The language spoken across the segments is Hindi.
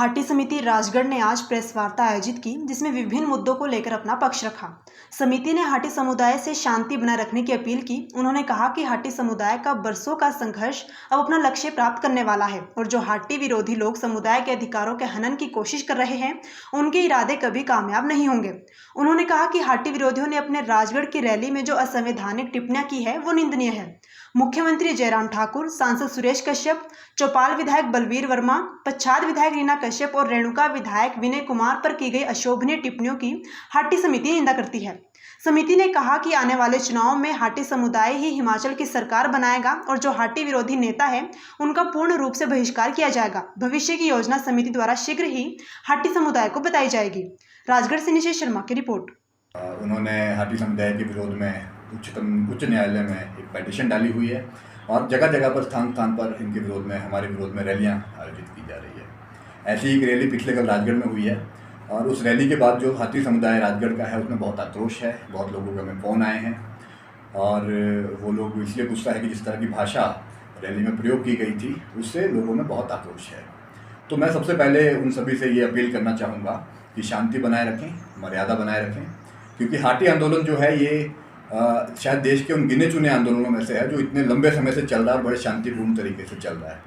हाटी समिति राजगढ़ ने आज प्रेस वार्ता आयोजित की, जिसमें विभिन्न मुद्दों को लेकर अपना पक्ष रखा। समिति ने हाटी समुदाय से शांति बनाए रखने की अपील की। उन्होंने कहा कि हाटी समुदाय का बरसों का संघर्ष अब अपना लक्ष्य प्राप्त करने वाला है और जो हाटी विरोधी लोग समुदाय के अधिकारों के हनन की कोशिश कर रहे हैं, उनके इरादे कभी कामयाब नहीं होंगे। उन्होंने कहा कि हाटी विरोधियों ने अपने राजगढ़ की रैली में जो असंवैधानिक टिप्पणियां की है वो निंदनीय है। मुख्यमंत्री जयराम ठाकुर, सांसद सुरेश कश्यप, चौपाल विधायक बलवीर वर्मा, पच्छाद विधायक रीना कश्यप और रेणुका विधायक विनय कुमार पर की गई अशोभनीय टिप्पणियों की हाटी समिति निंदा करती है। समिति ने कहा कि आने वाले चुनाव में हाटी समुदाय ही हिमाचल की सरकार बनाएगा और जो हाटी विरोधी नेता है उनका पूर्ण रूप से बहिष्कार किया जाएगा। भविष्य की योजना समिति द्वारा शीघ्र ही हाटी समुदाय को बताई जाएगी। राजगढ़ से निशेष शर्मा की रिपोर्ट। उन्होंने हाटी समुदाय के विरोध में उच्च न्यायालय में एक पिटीशन डाली हुई है और जगह जगह पर स्थान पर इनके विरोध में, हमारे विरोध में रैलियां आयोजित की जा रही है। ऐसी एक रैली पिछले कल राजगढ़ में हुई है और उस रैली के बाद जो हाटी समुदाय राजगढ़ का है उसमें बहुत आक्रोश है। बहुत लोगों के हमें फ़ोन आए हैं और वो लोग इसलिए गुस्सा है कि जिस तरह की भाषा रैली में प्रयोग की गई थी उससे लोगों में बहुत आक्रोश है। तो मैं सबसे पहले उन सभी से ये अपील करना चाहूँगा कि शांति बनाए रखें, मर्यादा बनाए रखें, क्योंकि हाटी आंदोलन जो है ये शायद देश के उन गिने चुने आंदोलनों में से है जो इतने लंबे समय से चल रहा है और बड़े शांतिपूर्ण तरीके से चल रहा है।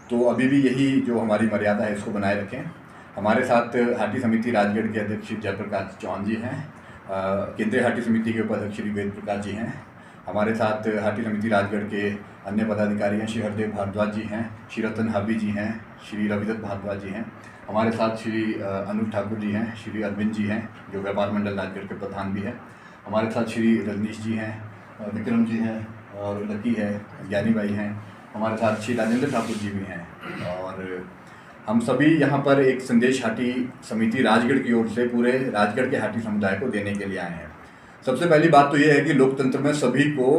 तो अभी भी यही जो हमारी मर्यादा है इसको बनाए रखें। हमारे साथ हाटी समिति राजगढ़ के अध्यक्ष जयप्रकाश चौहान जी हैं, केंद्रीय हाटी समिति के उपाध्यक्ष श्री वेद प्रकाश जी हैं, हमारे साथ हाटी समिति राजगढ़ के अन्य पदाधिकारी हैं, श्री हरदेव भारद्वाज जी हैं, श्री रतन हाबी जी हैं, श्री रविदत्त भारद्वाज जी हैं, हमारे साथ श्री अनुज ठाकुर जी हैं, श्री अरविंद जी हैं जो व्यापार मंडल राजगढ़ के प्रधान भी हैं, हमारे साथ श्री रजनीश जी हैं, विक्रम जी हैं और लकी है, ज्ञानी भाई हैं, हमारे साथ श्री राजेंद्र ठाकुर जी भी हैं। और हम सभी यहाँ पर एक संदेश हाटी समिति राजगढ़ की ओर से पूरे राजगढ़ के हाटी समुदाय को देने के लिए आए हैं। सबसे पहली बात तो ये है कि लोकतंत्र में सभी को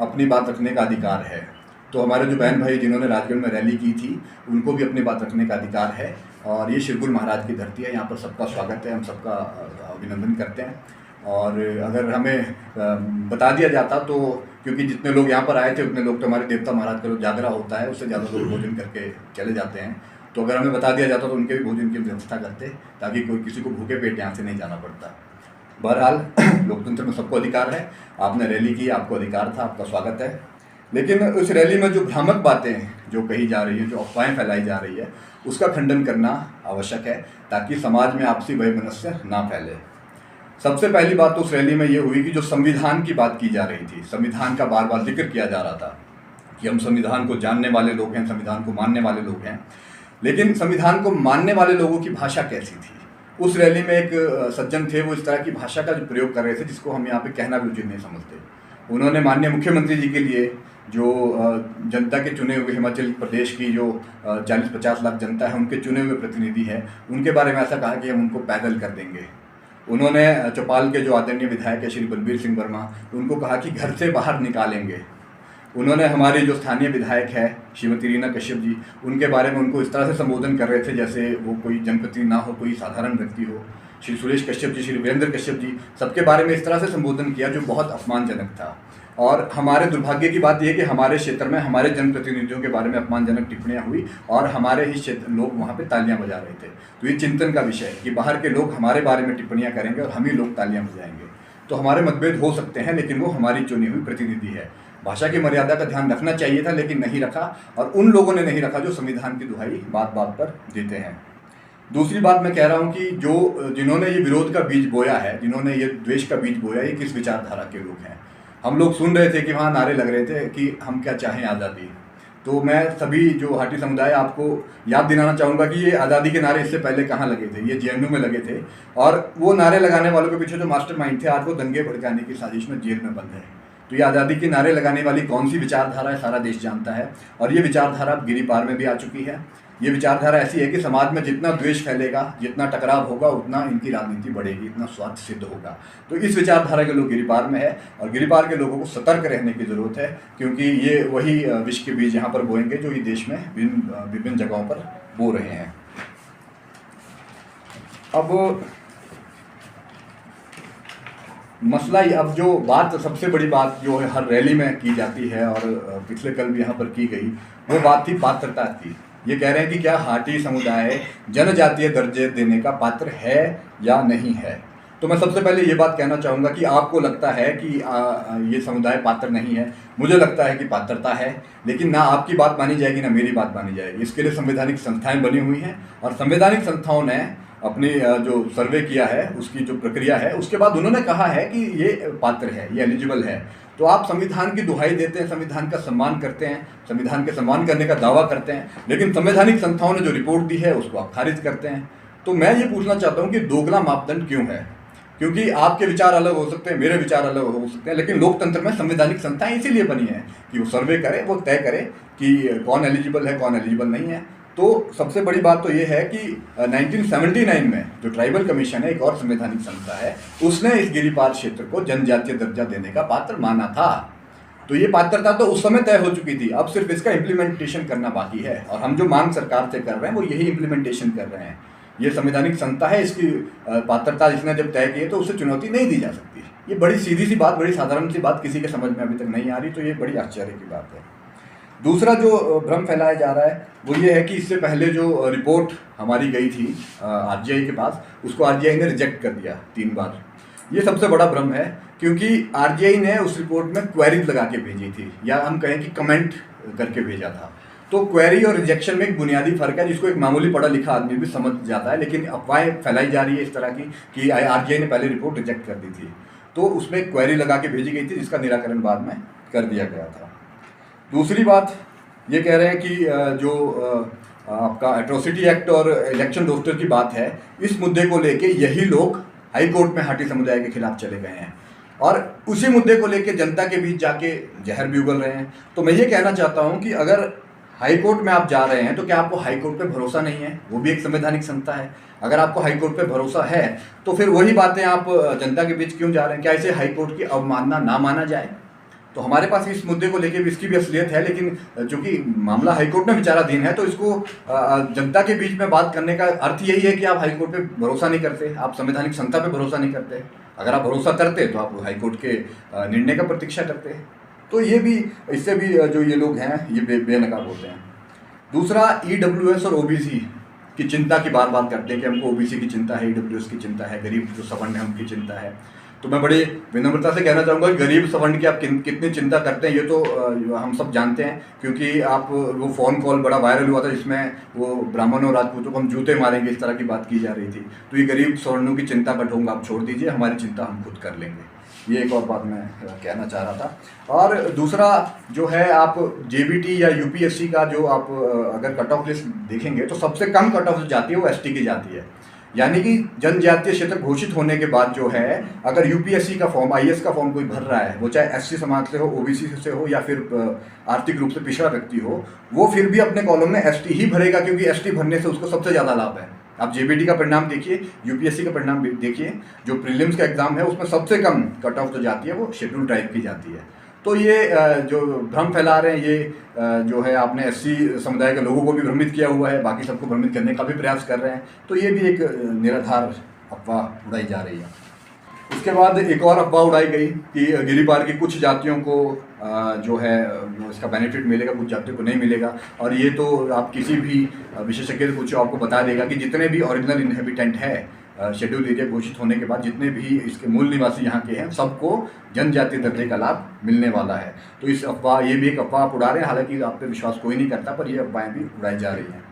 अपनी बात रखने का अधिकार है। तो हमारे जो बहन भाई जिन्होंने राजगढ़ में रैली की थी उनको भी अपनी बात रखने का अधिकार है और ये शिरगुल महाराज की धरती है, यहाँ पर सबका स्वागत है, हम सबका अभिनंदन करते हैं। और अगर हमें बता दिया जाता तो, क्योंकि जितने लोग यहाँ पर आए थे उतने लोग तो हमारे देवता महाराज का जो जागरा होता है उससे ज़्यादा लोग भोजन करके चले जाते हैं, तो अगर हमें बता दिया जाता तो उनके भी भोजन की व्यवस्था करते ताकि कोई किसी को भूखे पेट यहाँ से नहीं जाना पड़ता। बहरहाल लोकतंत्र में सबको अधिकार है, आपने रैली की, आपको अधिकार था, आपका स्वागत है। लेकिन उस रैली में जो भ्रामक बातें जो कही जा रही हैं, जो अफवाहें फैलाई जा रही है, उसका खंडन करना आवश्यक है ताकि समाज में आपसी वैमनस्य ना फैले। सबसे पहली बात तो उस रैली में ये हुई कि जो संविधान की बात की जा रही थी, संविधान का बार बार जिक्र किया जा रहा था कि हम संविधान को जानने वाले लोग हैं, संविधान को मानने वाले लोग हैं, लेकिन संविधान को मानने वाले लोगों की भाषा कैसी थी। उस रैली में एक सज्जन थे, वो इस तरह की भाषा का जो प्रयोग कर रहे थे जिसको हम यहाँ पे कहना भी उचित नहीं समझते। उन्होंने माननीय मुख्यमंत्री जी के लिए, जो जनता के चुने हुए हिमाचल प्रदेश की जो 40-50 लाख जनता है उनके चुने हुए प्रतिनिधि है, उनके बारे में ऐसा कहा कि हम उनको पैदल कर देंगे। उन्होंने चौपाल के जो आदरणीय विधायक है श्री बलवीर सिंह वर्मा, उनको कहा कि घर से बाहर निकालेंगे। उन्होंने हमारी जो स्थानीय विधायक है श्रीमती रीना कश्यप जी, उनके बारे में उनको इस तरह से संबोधन कर रहे थे जैसे वो कोई जनप्रतिनिधि ना हो, कोई साधारण व्यक्ति हो। श्री सुरेश कश्यप जी, श्री वीरेंद्र कश्यप जी, सबके बारे में इस तरह से संबोधन किया जो बहुत अपमानजनक था। और हमारे दुर्भाग्य की बात यह कि हमारे क्षेत्र में हमारे जनप्रतिनिधियों के बारे में अपमानजनक टिप्पणियां हुई और हमारे ही क्षेत्र लोग वहाँ पे तालियां बजा रहे थे। तो ये चिंतन का विषय है कि बाहर के लोग हमारे बारे में टिप्पणियां करेंगे और हम ही लोग तालियां बजाएंगे। तो हमारे मतभेद हो सकते हैं लेकिन वो हमारी चुनी हुई प्रतिनिधि है। भाषा की मर्यादा का ध्यान रखना चाहिए था लेकिन नहीं रखा, और उन लोगों ने नहीं रखा जो संविधान की दुहाई बात बात पर देते हैं। दूसरी बात मैं कह रहा हूँ कि जिन्होंने ये विरोध का बीज बोया है, जिन्होंने ये द्वेष का बीज बोया, ये किस विचारधारा के लोग हैं। हम लोग सुन रहे थे कि वहाँ नारे लग रहे थे कि हम क्या चाहें आज़ादी। तो मैं सभी जो हाटी समुदाय आपको याद दिलाना चाहूँगा कि ये आज़ादी के नारे इससे पहले कहाँ लगे थे, ये जेएनयू में लगे थे और वो नारे लगाने वालों के पीछे जो मास्टरमाइंड थे आज वो दंगे भड़काने की साजिश में जेल में बंद है। तो ये आज़ादी के नारे लगाने वाली कौन सी विचारधारा है सारा देश जानता है और ये विचारधारा अब गिरी पार में भी आ चुकी है। ये विचारधारा ऐसी है कि समाज में जितना द्वेष फैलेगा, जितना टकराव होगा, उतना इनकी राजनीति बढ़ेगी, इतना स्वार्थ सिद्ध होगा। तो इस विचारधारा के लोग गिरिपार में है और गिरिपार के लोगों को सतर्क रहने की ज़रूरत है, क्योंकि ये वही विष के बीज यहाँ पर बोएंगे जो ये देश में विभिन्न जगहों पर बो रहे हैं। अब मसला, अब जो बात, सबसे बड़ी बात जो है हर रैली में की जाती है और पिछले कल भी यहाँ पर की गई, वो बात थी पात्रता की। ये कह रहे हैं कि क्या हाटी समुदाय जनजातीय दर्जे देने का पात्र है या नहीं है। तो मैं सबसे पहले ये बात कहना चाहूँगा कि आपको लगता है कि ये समुदाय पात्र नहीं है। मुझे लगता है कि पात्रता है, लेकिन ना आपकी बात मानी जाएगी ना मेरी बात मानी जाएगी। इसके लिए संवैधानिक संस्थाएं बनी हुई हैं और संवैधानिक संस्थाओं ने अपनी जो सर्वे किया है उसकी जो प्रक्रिया है उसके बाद उन्होंने कहा है कि ये पात्र है, ये एलिजिबल है। तो आप संविधान की दुहाई देते हैं, संविधान का सम्मान करते हैं, संविधान के सम्मान करने का दावा करते हैं, लेकिन संवैधानिक संस्थाओं ने जो रिपोर्ट दी है उसको आप खारिज करते हैं। तो मैं ये पूछना चाहता हूँ कि दोगला मापदंड क्यों है? क्योंकि आपके विचार अलग हो सकते हैं, मेरे विचार अलग हो सकते हैं, लेकिन लोकतंत्र में संवैधानिक संस्थाएं इसीलिए बनी है कि वो सर्वे करे, वो तय करे कि कौन एलिजिबल है, कौन एलिजिबल नहीं है। तो सबसे बड़ी बात तो ये है कि 1979 में जो ट्राइबल कमीशन है, एक और संवैधानिक संस्था है, उसने इस गिरिपार क्षेत्र को जनजातीय दर्जा देने का पात्र माना था। तो ये पात्रता तो उस समय तय हो चुकी थी, अब सिर्फ इसका इम्प्लीमेंटेशन करना बाकी है। और हम जो मांग सरकार से कर रहे हैं वो यही इम्प्लीमेंटेशन कर रहे हैं। ये संवैधानिक संस्था है, इसकी पात्रता इसने जब तय की है तो उसे चुनौती नहीं दी जा सकती। ये बड़ी सीधी सी बात, बड़ी साधारण सी बात किसी के समझ में अभी तक नहीं आ रही, तो ये बड़ी आश्चर्य की बात है। दूसरा जो भ्रम फैलाया जा रहा है वो ये है कि इससे पहले जो रिपोर्ट हमारी गई थी आरजीआई के पास, उसको आरजीआई ने रिजेक्ट कर दिया 3 बार। ये सबसे बड़ा भ्रम है, क्योंकि आरजीआई ने उस रिपोर्ट में क्वेरीज लगा के भेजी थी, या हम कहें कि कमेंट करके भेजा था। तो क्वेरी और रिजेक्शन में एक बुनियादी फर्क है, जिसको एक मामूली पढ़ा लिखा आदमी भी समझ जाता है, लेकिन अफवाहें फैलाई जा रही है इस तरह की कि आरजीआई ने पहले रिपोर्ट रिजेक्ट कर दी थी। तो उसमें क्वेरी लगा के भेजी गई थी, जिसका निराकरण बाद में कर दिया गया था। दूसरी बात ये कह रहे हैं कि जो आपका एट्रोसिटी एक्ट और इलेक्शन रोस्टर की बात है, इस मुद्दे को लेके यही लोग हाई कोर्ट में हाटी समुदाय के खिलाफ चले गए हैं और उसी मुद्दे को लेके जनता के बीच जाके जहर भी उगल रहे हैं। तो मैं ये कहना चाहता हूँ कि अगर हाई कोर्ट में आप जा रहे हैं तो क्या आपको हाई कोर्ट पे भरोसा नहीं है? वो भी एक संवैधानिक संस्था है। अगर आपको हाई कोर्ट पे भरोसा है तो फिर वही बातें आप जनता के बीच क्यों जा रहे हैं? क्या इसे हाई कोर्ट की अवमानना ना माना जाए? तो हमारे पास इस मुद्दे को लेके भी इसकी भी असलियत है, लेकिन चूंकि मामला हाईकोर्ट में विचाराधीन है तो इसको जनता के बीच में बात करने का अर्थ यही है कि आप हाईकोर्ट पे भरोसा नहीं करते, आप संवैधानिक संस्था पे भरोसा नहीं करते। अगर आप भरोसा करते तो आप हाईकोर्ट के निर्णय का प्रतीक्षा करते। तो ये भी, इससे भी जो ये लोग हैं ये बेनकाब होते हैं। दूसरा, EWS और OBC की चिंता की बार बार करते हैं कि हमको OBC की चिंता है, EWS की चिंता है, गरीब जो सवर्ण है उनकी चिंता है। तो मैं बड़ी विनम्रता से कहना चाहूँगा कि गरीब सवर्ण की आप कितनी चिंता करते हैं ये तो हम सब जानते हैं, क्योंकि आप वो फ़ोन कॉल बड़ा वायरल हुआ था जिसमें वो ब्राह्मणों और राजपूतों को हम जूते मारेंगे इस तरह की बात की जा रही थी। तो ये गरीब सवर्णों की चिंता का ढोंग आप छोड़ दीजिए, हमारी चिंता हम खुद कर लेंगे। ये एक और बात मैं कहना चाह रहा था। और दूसरा जो है, आप JBT या UPSC का जो आप अगर कट ऑफ लिस्ट देखेंगे तो सबसे कम कट ऑफ जाती है वो ST की जाती है। यानी कि जनजातीय क्षेत्र घोषित होने के बाद जो है, अगर UPSC का फॉर्म, IAS का फॉर्म कोई भर रहा है, वो चाहे SC समाज से हो, OBC से हो या फिर आर्थिक रूप से पिछड़ा व्यक्ति हो, वो फिर भी अपने कॉलम में ST ही भरेगा, क्योंकि ST भरने से उसको सबसे ज़्यादा लाभ है। आप JBT का परिणाम देखिए, UPSC का परिणाम देखिए, जो प्रीलिम्स का एग्जाम है उसमें सबसे कम कट ऑफ जो जाती है वो शेड्यूल ट्राइब की जाती है। तो ये जो भ्रम फैला रहे हैं, ये जो है आपने SC समुदाय के लोगों को भी भ्रमित किया हुआ है, बाकी सबको भ्रमित करने का भी प्रयास कर रहे हैं। तो ये भी एक निराधार अफवाह उड़ाई जा रही है। उसके बाद एक और अफवाह उड़ाई गई कि गिरिपार की कुछ जातियों को जो है इसका बेनिफिट मिलेगा, कुछ जातियों को नहीं मिलेगा। और ये तो आप किसी भी विशेषज्ञ से पूछो आपको बता देगा कि जितने भी ओरिजिनल इनहेबिटेंट है शेड्यूल एरिया घोषित होने के बाद, जितने भी इसके मूल निवासी यहाँ के हैं, सबको जनजातीय दर्जे का लाभ मिलने वाला है। तो इस अफवाह, ये भी एक अफवाह आप उड़ा रहे हैं, हालांकि आप पे विश्वास कोई नहीं करता, पर ये अफवाहें भी उड़ाई जा रही हैं।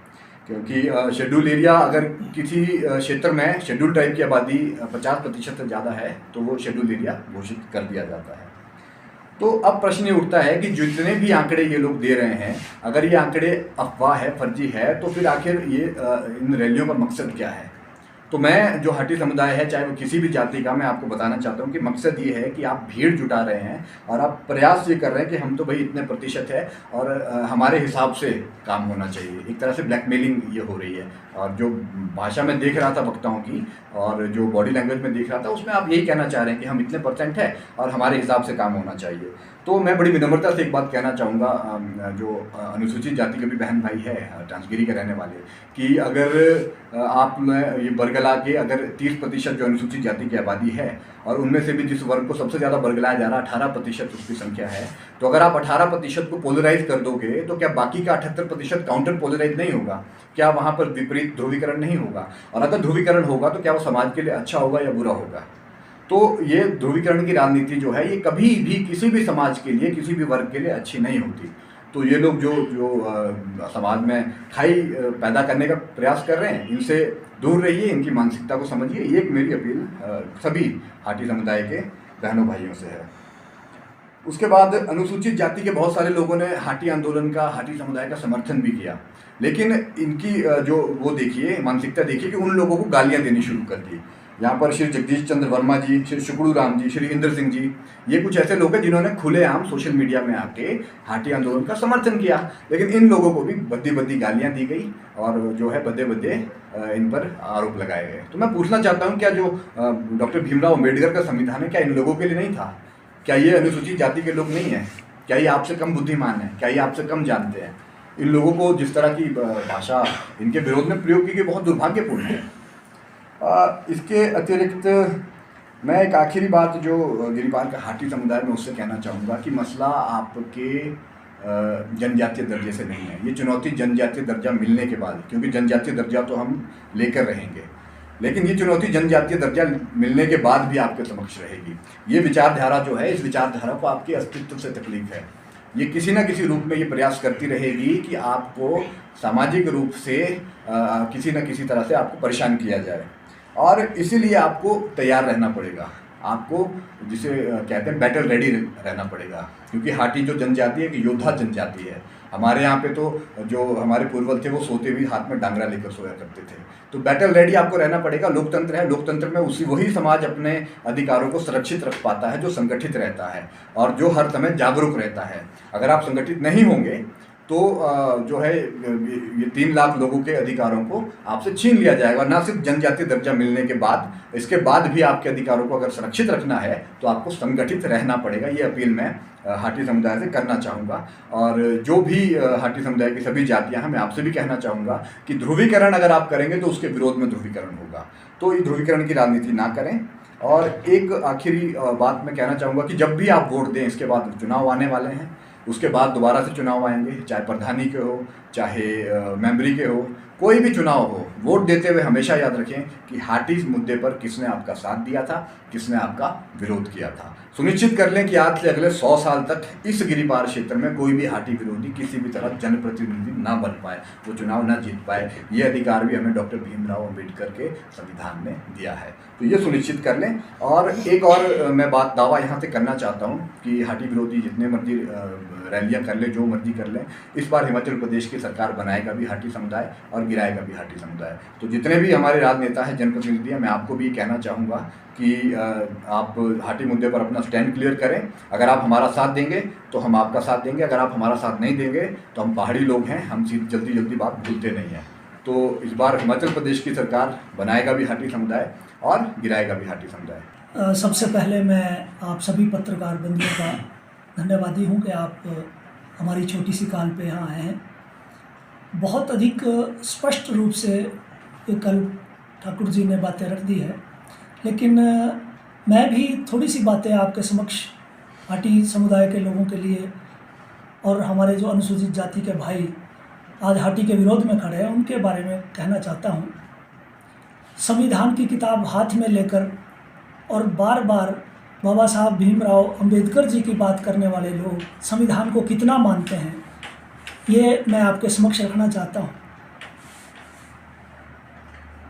क्योंकि शेड्यूल एरिया, अगर किसी क्षेत्र में शेड्यूल ट्राइब की आबादी 50% से ज़्यादा है तो वो शेड्यूल एरिया घोषित कर दिया जाता है। तो अब प्रश्न ये उठता है कि जितने भी आंकड़े ये लोग दे रहे हैं, अगर ये आंकड़े अफवाह है, फर्जी है, तो फिर आखिर ये इन रैलियों का मकसद क्या है? तो मैं, जो हाटी समुदाय है, चाहे वो किसी भी जाति का, मैं आपको बताना चाहता हूँ कि मकसद ये है कि आप भीड़ जुटा रहे हैं और आप प्रयास ये कर रहे हैं कि हम तो भाई इतने प्रतिशत है और हमारे हिसाब से काम होना चाहिए। एक तरह से ब्लैकमेलिंग ये हो रही है। और जो भाषा में देख रहा था वक्ताओं की और जो बॉडी लैंग्वेज में देख रहा था, उसमें आप यही कहना चाह रहे हैं कि हम इतने % है और हमारे हिसाब से काम होना चाहिए। तो मैं बड़ी विनम्रता से एक बात कहना चाहूँगा, जो अनुसूचित जाति के भी बहन भाई है, ट्रांसगिरी के रहने वाले, कि अगर आप ये बरगद बरगला के अगर 30% जो अनुसूचित जाति की आबादी है और उनमें से भी जिस वर्ग को सबसे ज़्यादा बरगलाया जा रहा है 18% उसकी संख्या है, तो अगर आप 18% को पोलराइज कर दोगे तो क्या बाकी का 78% काउंटर पोलराइज नहीं होगा? क्या वहाँ पर विपरीत ध्रुवीकरण नहीं होगा? और अगर ध्रुवीकरण होगा तो क्या वो समाज के लिए अच्छा होगा या बुरा होगा? तो ये ध्रुवीकरण की राजनीति जो है ये कभी भी किसी भी समाज के लिए, किसी भी वर्ग के लिए अच्छी नहीं होती। तो ये लोग जो समाज में खाई पैदा करने का प्रयास कर रहे हैं, इनसे दूर रहिए, इनकी मानसिकता को समझिए। ये एक मेरी अपील सभी हाटी समुदाय के बहनों भाइयों से है। उसके बाद अनुसूचित जाति के बहुत सारे लोगों ने हाटी आंदोलन का, हाटी समुदाय का समर्थन भी किया, लेकिन इनकी जो वो देखिए मानसिकता देखिए कि उन लोगों को गालियाँ देनी शुरू कर दी। यहाँ पर श्री जगदीश चंद्र वर्मा जी, श्री शुक्लू राम जी, श्री इंद्र सिंह जी, ये कुछ ऐसे लोग हैं जिन्होंने खुलेआम सोशल मीडिया में आके हाटी आंदोलन का समर्थन किया, लेकिन इन लोगों को भी बद्दी बद्दी गालियाँ दी गई और जो है बद्दे बद्दे इन पर आरोप लगाए गए। तो मैं पूछना चाहता हूँ, क्या जो डॉक्टर भीमराव अम्बेडकर का संविधान है क्या इन लोगों के लिए नहीं था? क्या ये अनुसूचित जाति के लोग नहीं हैं? क्या ये आपसे कम बुद्धिमान है? क्या ये आपसे कम जानते हैं? इन लोगों को जिस तरह की भाषा इनके विरोध में प्रयोग की गई बहुत दुर्भाग्यपूर्ण है। इसके अतिरिक्त मैं एक आखिरी बात जो गिरिपार का हाटी समुदाय में उससे कहना चाहूँगा कि मसला आपके जनजातीय दर्जे से नहीं है। ये चुनौती जनजातीय दर्जा मिलने के बाद, क्योंकि जनजातीय दर्जा तो हम लेकर रहेंगे, लेकिन ये चुनौती जनजातीय दर्जा मिलने के बाद भी आपके समक्ष रहेगी। ये विचारधारा जो है, इस विचारधारा को आपके अस्तित्व से तकलीफ है। ये किसी न किसी रूप में ये प्रयास करती रहेगी कि आपको सामाजिक रूप से किसी न किसी तरह से आपको परेशान किया जाए, और इसीलिए आपको तैयार रहना पड़ेगा। आपको जिसे कहते हैं बैटल रेडी रहना पड़ेगा, क्योंकि हाटी जो जनजाति है कि योद्धा जनजाति है। हमारे यहाँ पे तो जो हमारे पूर्वज थे वो सोते भी हाथ में डांगरा लेकर सोया करते थे। तो बैटल रेडी आपको रहना पड़ेगा। लोकतंत्र है, लोकतंत्र में वही समाज अपने अधिकारों को सुरक्षित रख पाता है जो संगठित रहता है और जो हर समय जागरूक रहता है। अगर आप संगठित नहीं होंगे तो जो है ये 3 लाख लोगों के अधिकारों को आपसे छीन लिया जाएगा। ना सिर्फ जनजातीय दर्जा मिलने के बाद, इसके बाद भी आपके अधिकारों को अगर सुरक्षित रखना है तो आपको संगठित रहना पड़ेगा। ये अपील मैं हाटी समुदाय से करना चाहूँगा। और जो भी हाटी समुदाय की सभी जातियाँ हैं, मैं आपसे भी कहना चाहूँगा कि ध्रुवीकरण अगर आप करेंगे तो उसके विरोध में ध्रुवीकरण होगा। तो ये ध्रुवीकरण की राजनीति ना करें। और एक आखिरी बात मैं कहना चाहूँगा कि जब भी आप वोट दें, इसके बाद चुनाव आने वाले हैं, उसके बाद दोबारा से चुनाव आएंगे, चाहे प्रधानी के हो, चाहे मेंबरी के हो, कोई भी चुनाव हो, वोट देते हुए हमेशा याद रखें कि हाटी मुद्दे पर किसने आपका साथ दिया था, किसने आपका विरोध किया था। सुनिश्चित कर लें कि आज से अगले 100 साल तक इस गिरिपार क्षेत्र में कोई भी हाटी विरोधी किसी भी तरह जनप्रतिनिधि ना बन पाए, वो चुनाव ना जीत पाए। ये अधिकार भी हमें डॉक्टर भीमराव अम्बेडकर के संविधान ने दिया है, तो ये सुनिश्चित कर लें। और एक और मैं दावा यहाँ से करना चाहता हूँ कि हाटी विरोधी जितने मर्जी रैलियाँ कर लें, जो मर्जी कर लें, इस बार हिमाचल प्रदेश की सरकार बनाएगा भी हाटी समुदाय और गिराएगा भी हाटी समुदाय। तो जितने भी हमारे राजनेता हैं, जनप्रतिनिधि हैं, मैं आपको भी कहना चाहूँगा कि आप हाटी मुद्दे पर अपना स्टैंड क्लियर करें। अगर आप हमारा साथ देंगे तो हम आपका साथ देंगे, अगर आप हमारा साथ नहीं देंगे तो हम पहाड़ी लोग हैं, हम जल्दी बात भूलते नहीं हैं। तो इस बार हिमाचल प्रदेश की सरकार बनाएगा भी हाटी समुदाय और गिराएगा भी हाटी समुदाय। सबसे पहले मैं आप सभी पत्रकार बंधुओं का धन्यवादी हूं कि आप हमारी छोटी सी कॉल पे यहाँ आए हैं। बहुत अधिक स्पष्ट रूप से कल ठाकुर जी ने बातें रख दी है, लेकिन मैं भी थोड़ी सी बातें आपके समक्ष हाटी समुदाय के लोगों के लिए और हमारे जो अनुसूचित जाति के भाई आज हाटी के विरोध में खड़े हैं उनके बारे में कहना चाहता हूँ। संविधान की किताब हाथ में लेकर और बार बार बाबा साहब भीमराव अंबेडकर जी की बात करने वाले लोग संविधान को कितना मानते हैं, ये मैं आपके समक्ष रखना चाहता हूँ।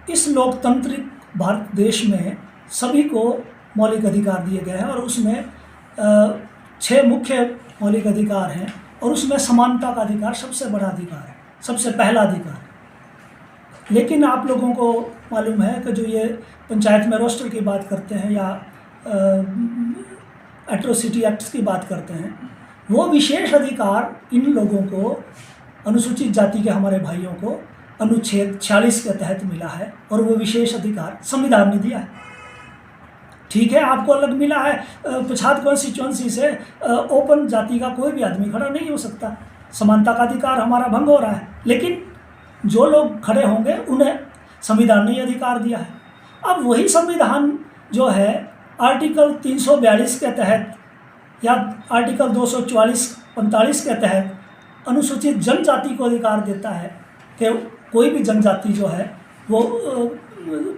इस लोकतांत्रिक भारत देश में सभी को मौलिक अधिकार दिए गए हैं और उसमें 6 मुख्य मौलिक अधिकार हैं और उसमें समानता का अधिकार सबसे बड़ा अधिकार है, सबसे पहला अधिकार। लेकिन आप लोगों को मालूम है कि जो ये पंचायत में रोस्टर की बात करते हैं या एट्रोसिटी एक्ट्स की बात करते हैं, वो विशेष अधिकार इन लोगों को, अनुसूचित जाति के हमारे भाइयों को अनुच्छेद 46 के तहत मिला है और वो विशेष अधिकार संविधान ने दिया है। ठीक है, आपको अलग मिला है, पछात कॉन्स्टिट्यूंसी से ओपन जाति का कोई भी आदमी खड़ा नहीं हो सकता, समानता का अधिकार हमारा भंग हो रहा है, लेकिन जो लोग खड़े होंगे उन्हें संविधान ने अधिकार दिया है। अब वही संविधान जो है आर्टिकल 342 के तहत या आर्टिकल 244-45 के तहत अनुसूचित जनजाति को अधिकार देता है कि कोई भी जनजाति जो है वो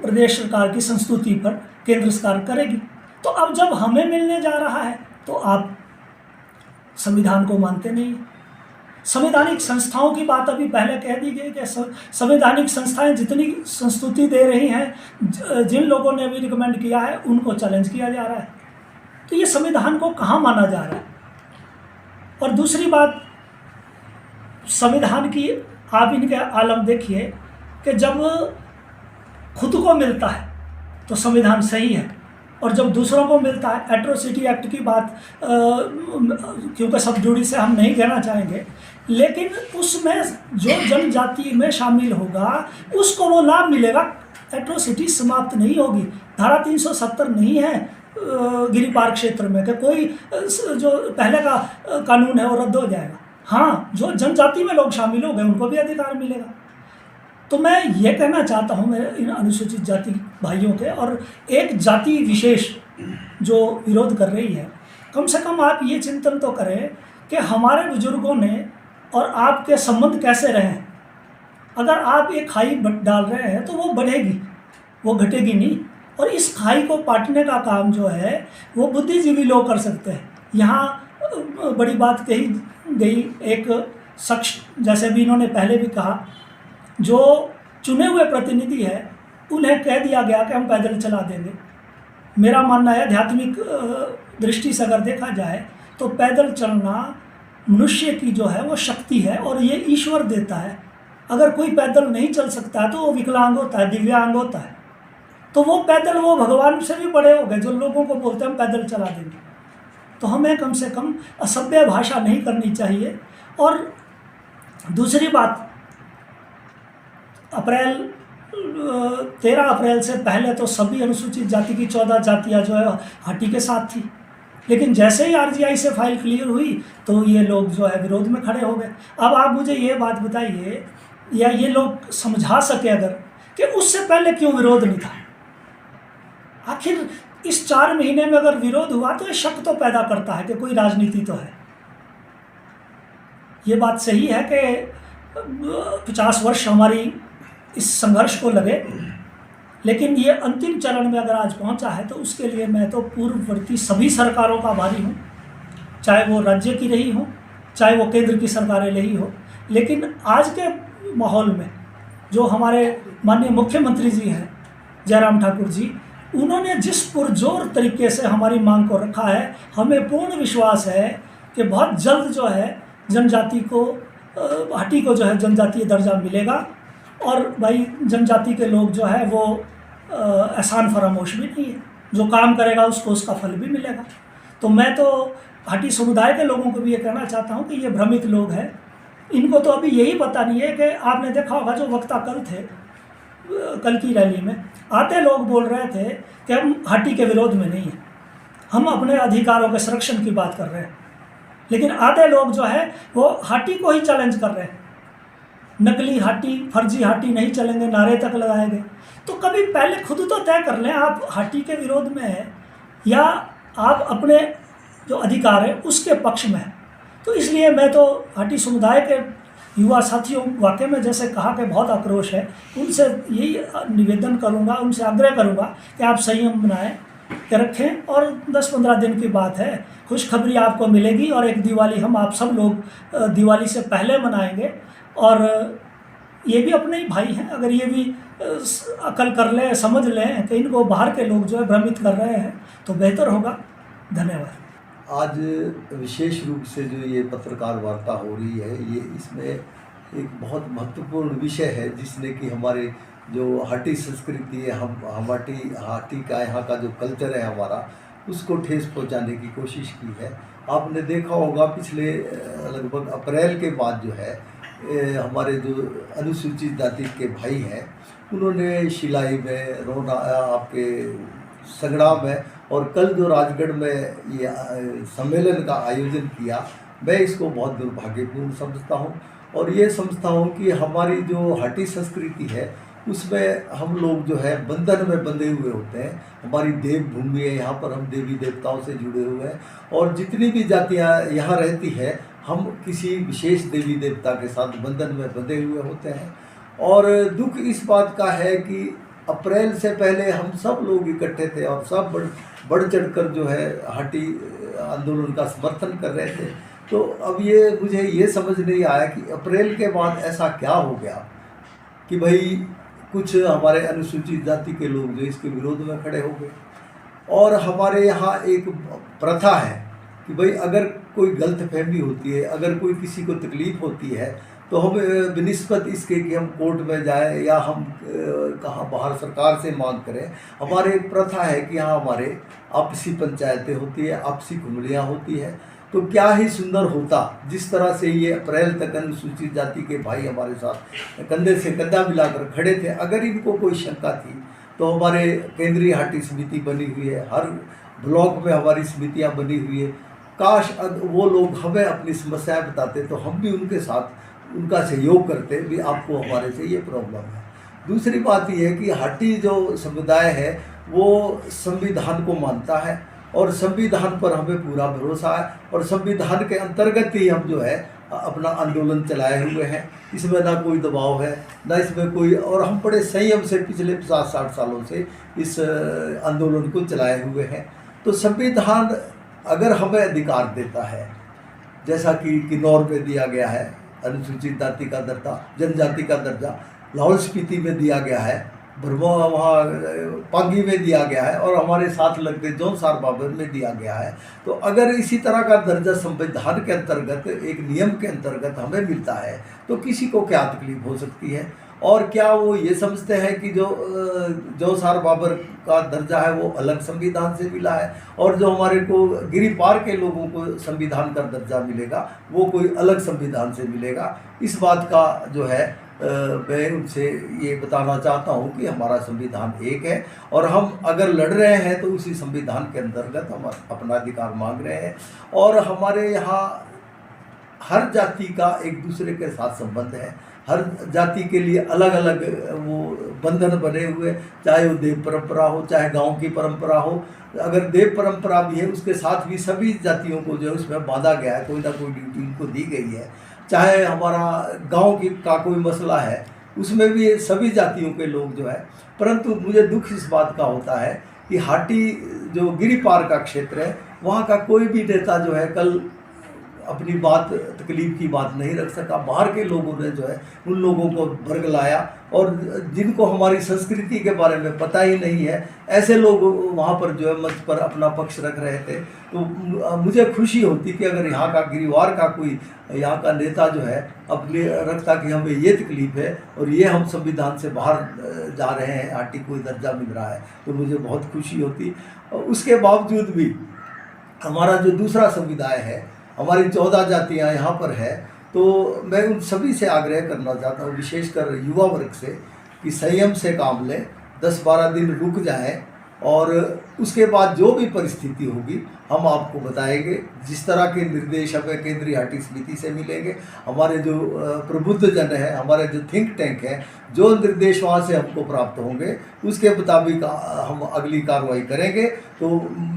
प्रदेश सरकार की संस्तुति पर केंद्र सरकार करेगी। तो अब जब हमें मिलने जा रहा है तो आप संविधान को मानते नहीं। संवैधानिक संस्थाओं की बात अभी पहले कह दी गई कि संवैधानिक संस्थाएं जितनी संस्तुति दे रही हैं, जिन लोगों ने अभी रिकमेंड किया है उनको चैलेंज किया जा रहा है। तो ये संविधान को कहाँ माना जा रहा है? और दूसरी बात, संविधान की आप इनके आलम देखिए कि जब खुद को मिलता है तो संविधान सही है, और जब दूसरों को मिलता है, एट्रोसिटी एक्ट की बात क्योंकि सब जुड़ी से हम नहीं कहना चाहेंगे, लेकिन उसमें जो जनजाति में शामिल होगा उसको वो लाभ मिलेगा, एट्रोसिटी समाप्त नहीं होगी। धारा 370 नहीं है गिरिपार क्षेत्र में कि कोई जो पहले का कानून है वो रद्द हो जाएगा। हाँ, जो जनजाति में लोग शामिल हो गए उनको भी अधिकार मिलेगा। तो मैं ये कहना चाहता हूँ मेरे इन अनुसूचित जाति भाइयों के, और एक जाति विशेष जो विरोध कर रही है, कम से कम आप ये चिंतन तो करें कि हमारे बुजुर्गों ने और आपके संबंध कैसे रहे हैं। अगर आप एक खाई डाल रहे हैं तो वो बढ़ेगी, वो घटेगी नहीं। और इस खाई को पाटने का काम जो है वो बुद्धिजीवी लोग कर सकते हैं। यहाँ बड़ी बात कही गई, एक शख्स, जैसे भी इन्होंने पहले भी कहा, जो चुने हुए प्रतिनिधि है उन्हें कह दिया गया कि हम पैदल चला देंगे। मेरा मानना है आध्यात्मिक दृष्टि से अगर देखा जाए तो पैदल चलना मनुष्य की जो है वो शक्ति है और ये ईश्वर देता है। अगर कोई पैदल नहीं चल सकता है तो वो विकलांग होता है, दिव्यांग होता है, तो वो पैदल, वो भगवान से भी बड़े हो गए जो लोगों को बोलते हैं हम पैदल चला देंगे। तो हमें कम से कम असभ्य भाषा नहीं करनी चाहिए। और दूसरी बात, 13 अप्रैल से पहले तो सभी अनुसूचित जाति की 14 जातियाँ जो है हाटी के साथ थी, लेकिन जैसे ही आरजीआई से फाइल क्लियर हुई तो ये लोग जो है विरोध में खड़े हो गए। अब आप मुझे ये बात बताइए, या ये लोग समझा सके अगर, कि उससे पहले क्यों विरोध नहीं था। आखिर इस 4 महीने में अगर विरोध हुआ तो ये शक तो पैदा करता है कि कोई राजनीति तो है। ये बात सही है कि 50 वर्ष हमारी इस संघर्ष को लगे, लेकिन ये अंतिम चरण में अगर आज पहुंचा है तो उसके लिए मैं तो पूर्ववर्ती सभी सरकारों का आभारी हूं, चाहे वो राज्य की रही हो, चाहे वो केंद्र की सरकारें रही हो। लेकिन आज के माहौल में जो हमारे माननीय मुख्यमंत्री जी हैं जयराम ठाकुर जी, उन्होंने जिस पुरजोर तरीके से हमारी मांग को रखा है, हमें पूर्ण विश्वास है कि बहुत जल्द जो है जनजाति को, हाटी को जो है जनजातीय दर्जा मिलेगा। और भाई जनजाति के लोग जो है वो एहसान फरामोश भी नहीं है, जो काम करेगा उसको उसका फल भी मिलेगा। तो मैं तो हाटी समुदाय के लोगों को भी ये कहना चाहता हूँ कि ये भ्रमित लोग हैं, इनको तो अभी यही पता नहीं है कि आपने देखा होगा जो वक्ता कल थे, कल की रैली में आते लोग बोल रहे थे कि हम हाटी के विरोध में नहीं हैं, हम अपने अधिकारों के संरक्षण की बात कर रहे हैं। लेकिन आधे लोग जो है वो हाटी को ही चैलेंज कर रहे हैं, नकली हाटी, फर्जी हाटी नहीं चलेंगे नारे तक लगाए गए। तो कभी पहले खुद तो तय कर लें आप हाटी के विरोध में हैं या आप अपने जो अधिकार है उसके पक्ष में हैं। तो इसलिए मैं तो हाटी समुदाय के युवा साथियों, वाकई में जैसे कहा कि बहुत आक्रोश है, उनसे यही निवेदन करूंगा, उनसे आग्रह करूंगा कि आप संयम बनाएं के रखें। और 10-15 दिन की बात है, खुशखबरी आपको मिलेगी और एक दिवाली हम आप सब लोग दिवाली से पहले मनाएंगे। और ये भी अपने ही भाई हैं, अगर ये भी अकल कर लें, समझ लें कि इनको बाहर के लोग जो है भ्रमित कर रहे हैं तो बेहतर होगा। धन्यवाद। आज विशेष रूप से जो ये पत्रकार वार्ता हो रही है, ये इसमें एक बहुत महत्वपूर्ण विषय है जिसने कि हमारे जो हाटी संस्कृति है, हम हाटी का यहाँ का जो कल्चर है हमारा, उसको ठेस पहुँचाने की कोशिश की है। आपने देखा होगा पिछले लगभग अप्रैल के बाद जो है हमारे जो अनुसूचित जाति के भाई हैं उन्होंने शिलाई में, रोना आपके सगड़ा में और कल जो राजगढ़ में ये सम्मेलन का आयोजन किया, मैं इसको बहुत दुर्भाग्यपूर्ण समझता हूँ। और ये समझता हूँ कि हमारी जो हाटी संस्कृति है उसमें हम लोग जो है बंधन में बंधे हुए होते हैं। हमारी देवभूमि है, यहाँ पर हम देवी देवताओं से जुड़े हुए हैं और जितनी भी जातियाँ यहाँ रहती है हम किसी विशेष देवी देवता के साथ बंधन में बंधे हुए होते हैं। और दुख इस बात का है कि अप्रैल से पहले हम सब लोग इकट्ठे थे और सब बढ़ चढ़कर जो है हाटी आंदोलन का समर्थन कर रहे थे। तो अब मुझे ये समझ नहीं आया कि अप्रैल के बाद ऐसा क्या हो गया कि भाई कुछ हमारे अनुसूचित जाति के लोग जो इसके विरोध में खड़े हो गए। और हमारे यहाँ एक प्रथा है कि भाई अगर कोई गलतफहमी होती है, अगर कोई किसी को तकलीफ़ होती है तो हम बनिस्बत इसके कि हम कोर्ट में जाएं या हम कहाँ बाहर सरकार से मांग करें, हमारे एक प्रथा है कि यहाँ हमारे आपसी पंचायतें होती है, आपसी कुंडलियाँ होती है। तो क्या ही सुंदर होता जिस तरह से ये अप्रैल तक अनुसूचित जाति के भाई हमारे साथ कंधे से कंधा मिलाकर खड़े थे। अगर इनको कोई शंका थी तो हमारे केंद्रीय हाटी समिति बनी हुई है, हर ब्लॉक में हमारी समितियाँ बनी हुई है। काश वो लोग हमें अपनी समस्याएं बताते तो हम भी उनके साथ उनका सहयोग करते भी आपको हमारे से ये प्रॉब्लम है। दूसरी बात ये है कि हाटी जो समुदाय है वो संविधान को मानता है और संविधान पर हमें पूरा भरोसा है और संविधान के अंतर्गत ही हम जो है अपना आंदोलन चलाए हुए हैं। इसमें ना कोई दबाव है ना इसमें कोई, और हम बड़े संयम से पिछले 50-60 सालों से इस आंदोलन को चलाए हुए हैं। तो संविधान अगर हमें अधिकार देता है, जैसा कि किन्नौर में दिया गया है अनुसूचित जाति का दर्जा, जनजाति का दर्जा, लाहौल स्पीति में दिया गया है, भरमौर वहाँ पांगी में दिया गया है और हमारे साथ लगते जौनसार बाबर में दिया गया है। तो अगर इसी तरह का दर्जा संविधान के अंतर्गत एक नियम के अंतर्गत हमें मिलता है तो किसी को क्या तकलीफ हो सकती है। और क्या वो ये समझते हैं कि जो जौनसार बाबर का दर्जा है वो अलग संविधान से मिला है और जो हमारे को गिरिपार के लोगों को संविधान का दर्जा मिलेगा वो कोई अलग संविधान से मिलेगा। इस बात का जो है मैं उनसे ये बताना चाहता हूँ कि हमारा संविधान एक है और हम अगर लड़ रहे हैं तो उसी संविधान के अंतर्गत हम अपना अधिकार मांग रहे हैं। और हमारे यहाँ हर जाति का एक दूसरे के साथ संबंध है, हर जाति के लिए अलग अलग वो बंधन बने हुए, चाहे वो देव परंपरा हो चाहे गांव की परंपरा हो। अगर देव परंपरा भी है उसके साथ भी सभी जातियों को जो है उसमें बांधा गया है, कोई ना कोई ड्यूटी उनको दी गई है। चाहे हमारा गांव का कोई मसला है उसमें भी सभी जातियों के लोग जो है। परंतु मुझे दुख इस बात का होता है कि हाटी जो गिरिपार का क्षेत्र है वहाँ का कोई भी नेता जो है कल अपनी बात तकलीफ की बात नहीं रख सका। बाहर के लोगों ने जो है उन लोगों को बरगलाया और जिनको हमारी संस्कृति के बारे में पता ही नहीं है ऐसे लोग वहाँ पर जो है मंच पर अपना पक्ष रख रहे थे। तो मुझे खुशी होती कि अगर यहाँ का गिरिवार का कोई यहाँ का नेता जो है अपने रखता कि हमें ये तकलीफ है और ये हम संविधान से बाहर जा रहे हैं, हाटी को दर्जा मिल रहा है, तो मुझे बहुत खुशी होती। और उसके बावजूद भी हमारा जो दूसरा समुदाय है, हमारी 14 जातियाँ यहाँ पर है, तो मैं उन सभी से आग्रह करना चाहता हूँ, विशेषकर युवा वर्ग से, कि संयम से काम लें, 10-12 दिन रुक जाएं और उसके बाद जो भी परिस्थिति होगी हम आपको बताएंगे। जिस तरह के निर्देश हमें केंद्रीय हाटी समिति से मिलेंगे, हमारे जो प्रबुद्ध जन हैं, हमारे जो थिंक टैंक हैं, जो निर्देश वहाँ से हमको प्राप्त होंगे उसके मुताबिक हम अगली कार्रवाई करेंगे। तो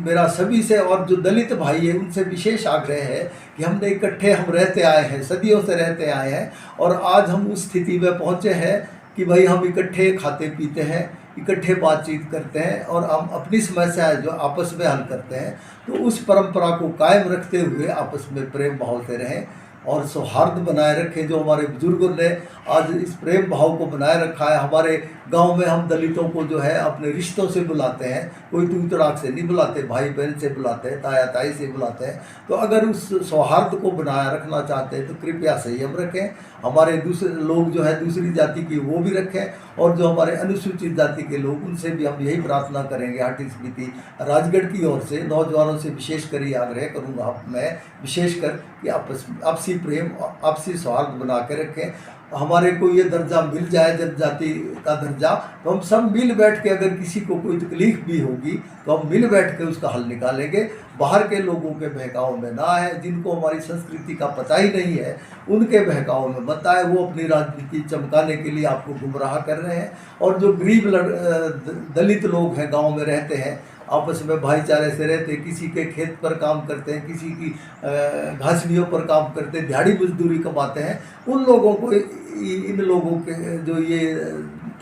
मेरा सभी से और जो दलित भाई हैं उनसे विशेष आग्रह है कि हमने इकट्ठे हम रहते आए हैं, सदियों से रहते आए हैं और आज हम उस स्थिति में पहुँचे हैं कि भाई हम इकट्ठे खाते पीते हैं, इकट्ठे बातचीत करते हैं और हम अपनी समस्याएं जो आपस में हल करते हैं। तो उस परंपरा को कायम रखते हुए आपस में प्रेम भाव से रहें और सौहार्द बनाए रखें। जो हमारे बुजुर्गों ने आज इस प्रेम भाव को बनाए रखा है। हमारे गांव में हम दलितों को जो है अपने रिश्तों से बुलाते हैं, कोई तू तड़ाक से नहीं बुलाते, भाई बहन से बुलाते हैं, ताया ताई से बुलाते हैं। तो अगर उस सौहार्द को बनाए रखना चाहते हैं तो कृपया संयम रखें। हमारे दूसरे लोग जो है दूसरी जाति की वो भी रखें और जो हमारे अनुसूचित जाति के लोग उनसे भी हम यही प्रार्थना करेंगे। हाटी समिति राजगढ़ की ओर से नौजवानों से विशेषकर ये आग्रह करूँगा मैं विशेषकर कि आपसी प्रेम, आपसी सौहार्द बना के रखें हमारे को ये दर्जा मिल जाए, जनजाति का दर्जा, तो हम सब मिल बैठ के, अगर किसी को कोई तकलीफ भी होगी तो हम मिल बैठ के उसका हल निकालेंगे। बाहर के लोगों के बहकाव में ना आए, जिनको हमारी संस्कृति का पता ही नहीं है उनके बहकाव में मत आए। वो अपनी राजनीति चमकाने के लिए आपको गुमराह कर रहे हैं। और जो गरीब दलित लोग हैं, गाँव में रहते हैं, आपस में भाईचारे से रहते, किसी के खेत पर काम करते हैं, किसी की घासनियों पर काम करते हैं, दिहाड़ी मजदूरी कमाते हैं, उन लोगों को, इन लोगों के जो ये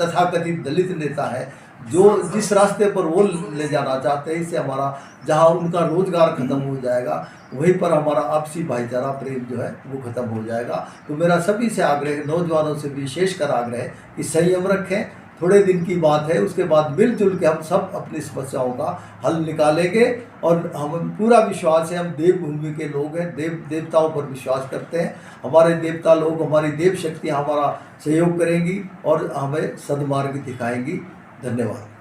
तथाकथित दलित नेता है, जो जिस रास्ते पर वो ले जाना चाहते हैं, इससे हमारा जहाँ उनका रोजगार खत्म हो जाएगा, वहीं पर हमारा आपसी भाईचारा प्रेम जो है वो खत्म हो जाएगा। तो मेरा सभी से आग्रह, नौजवानों से विशेषकर आग्रह है कि संयम रखें। थोड़े दिन की बात है, उसके बाद मिलजुल के हम सब अपनी समस्याओं का हल निकालेंगे। और हम पूरा विश्वास है, हम देवभूमि के लोग हैं, देवताओं पर विश्वास करते हैं। हमारे देवता लोग, हमारी देव शक्तियाँ हमारा सहयोग करेंगी और हमें सद्मार्ग दिखाएंगी। धन्यवाद।